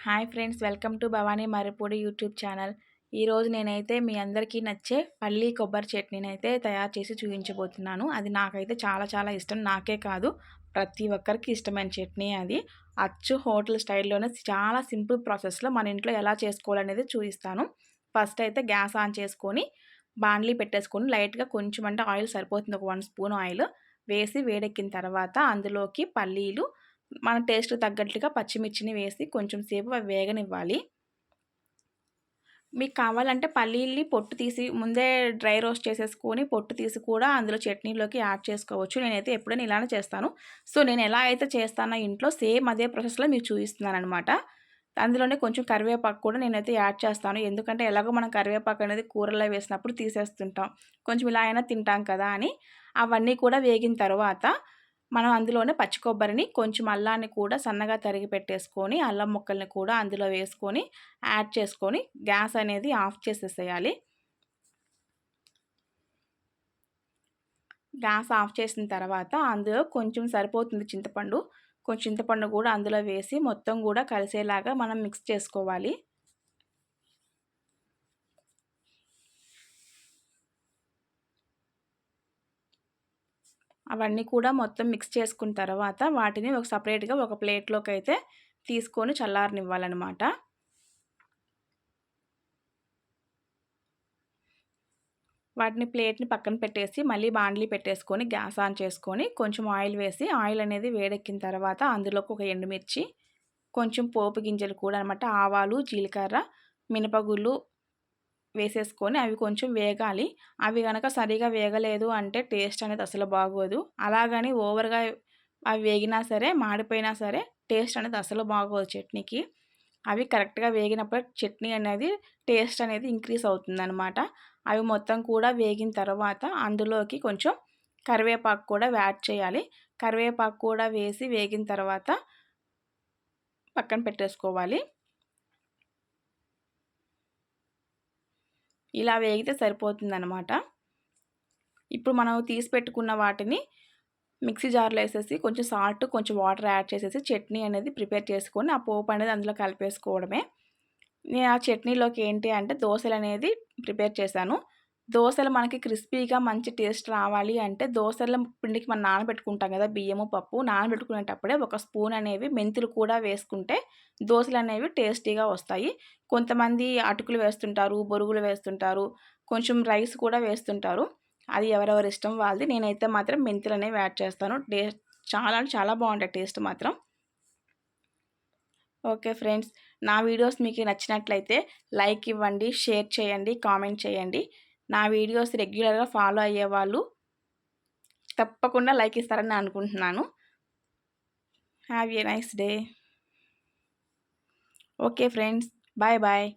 Hi friends, welcome to Bhavani Marripudi YouTube channel. ఈరోజు నేనైతే మీ అందరికీ నచ్చే పల్లీ కొబ్బరి చట్నీని అయితే తయారు చేసి చూపించబోతున్నాను. అది నాకైతే చాలా చాలా ఇష్టం. నాకే కాదు, ప్రతి ఒక్కరికి ఇష్టమైన చట్నీ అది. అచ్చు హోటల్ స్టైల్లోనే చాలా సింపుల్ ప్రాసెస్లో మన ఇంట్లో ఎలా చేసుకోవాలనేది చూపిస్తాను. ఫస్ట్ అయితే గ్యాస్ ఆన్ చేసుకొని బాండ్లీ పెట్టేసుకొని లైట్గా కొంచెం అంటే ఆయిల్ సరిపోతుంది, ఒక 1 స్పూన్ ఆయిల్ వేసి వేడెక్కిన తర్వాత అందులోకి పల్లీలు, మన టేస్ట్ తగ్గట్లుగా పచ్చిమిర్చిని వేసి కొంచెం సేపు అవి వేగనివ్వాలి. మీకు కావాలంటే పల్లీల్ని పొట్టు తీసి ముందే డ్రై రోస్ట్ చేసేసుకొని పొట్టు తీసి కూడా అందులో చట్నీలోకి యాడ్ చేసుకోవచ్చు. నేనైతే ఎప్పుడైనా ఇలానే చేస్తాను. సో నేను ఎలా అయితే చేస్తానో ఇంట్లో సేమ్ అదే ప్రాసెస్లో మీకు చూపిస్తున్నానమాట. అందులోనే కొంచెం కరివేపాకు కూడా నేనైతే యాడ్ చేస్తాను. ఎందుకంటే ఎలాగో మనం కరివేపాకు అనేది కూరల్లో వేసినప్పుడు తీసేస్తుంటాం, కొంచెం ఇలా అయినా తింటాం కదా అని. అవన్నీ కూడా వేగిన తర్వాత మనం అందులోనే పచ్చి కొబ్బరిని, కొంచెం అల్లాన్ని కూడా సన్నగా తరిగి పెట్టేసుకొని అల్లం ముక్కల్ని కూడా అందులో వేసుకొని యాడ్ చేసుకొని గ్యాస్ అనేది ఆఫ్ చేసేసేయాలి. గ్యాస్ ఆఫ్ చేసిన తర్వాత అందులో కొంచెం సరిపోతుంది చింతపండు, కొంచెం చింతపండు కూడా అందులో వేసి మొత్తం కూడా కలిసేలాగా మనం మిక్స్ చేసుకోవాలి. అవన్నీ కూడా మొత్తం మిక్స్ చేసుకున్న తర్వాత వాటిని ఒక సపరేట్‌గా ఒక ప్లేట్‌లోకి అయితే తీసుకొని చల్లారనివ్వాలన్నమాట. వాటిని ప్లేట్‌ని పక్కన పెట్టేసి మళ్ళీ బాండ్లీ పెట్టేసుకొని గ్యాస్ ఆన్ చేసుకొని కొంచెం ఆయిల్ వేసి ఆయిల్ అనేది వేడెక్కిన తర్వాత అందులోకి ఒక ఎండుమిర్చి, కొంచెం పోపు గింజలు కూడా అనమాట, ఆవాలు, జీలకర్ర, మినపగుళ్ళు వేసేసుకొని అవి కొంచెం వేగాలి. అవి గనక సరిగా వేగలేదు అంటే టేస్ట్ అనేది అసలు బాగోదు. అలాగని ఓవర్‌గా అవి వేగినా సరే, మాడిపోయినా సరే టేస్ట్ అనేది అసలు బాగోదు చట్నీకి. అవి కరెక్ట్‌గా వేగినప్పుడు చట్నీ అనేది టేస్ట్ అనేది ఇంక్రీజ్ అవుతుందనమాట. అవి మొత్తం కూడా వేగిన తర్వాత అందులోకి కొంచెం కరివేపాకు కూడా యాడ్ చేయాలి. కరివేపాకు కూడా వేసి వేగిన తర్వాత పక్కన పెట్టేసుకోవాలి. ఇలా వేగితే సరిపోతుందనమాట. ఇప్పుడు మనం తీసి పెట్టుకున్న వాటిని మిక్సీ జార్లో వేసేసి కొంచెం సాల్ట్, కొంచెం వాటర్ యాడ్ చేసేసి చట్నీ అనేది ప్రిపేర్ చేసుకొని ఆ పోపు అనేది అందులో కలిపేసుకోవడమే. నేను ఆ చట్నీలోకి ఏంటి అంటే దోసలు అనేది ప్రిపేర్ చేశాను. దోసలు మనకి క్రిస్పీగా మంచి టేస్ట్ రావాలి అంటే దోసల పిండికి మనం నానబెట్టుకుంటాం కదా, బియ్యము, పప్పు నానబెట్టుకునేటప్పుడే ఒక స్పూన్ అనేవి మెంతులు కూడా వేసుకుంటే దోసలు అనేవి టేస్టీగా వస్తాయి. కొంతమంది అటుకులు వేస్తుంటారు, బొరుగులు వేస్తుంటారు, కొంచెం రైస్ కూడా వేస్తుంటారు. అది ఎవరెవరి ఇష్టం వాళ్ళది. నేనైతే మాత్రం మెంతులు అనేవి యాడ్ చేస్తాను. టేస్ట్ చాలా అంటే చాలా బాగుంటాయి టేస్ట్ మాత్రం. ఓకే ఫ్రెండ్స్, నా వీడియోస్ మీకు నచ్చినట్లయితే లైక్ ఇవ్వండి, షేర్ చేయండి, కామెంట్ చేయండి. నా వీడియోస్ రెగ్యులర్గా ఫాలో అయ్యేవాళ్ళు తప్పకుండా లైక్ ఇస్తారని అనుకుంటున్నాను. Have a nice day. Okay friends, bye bye.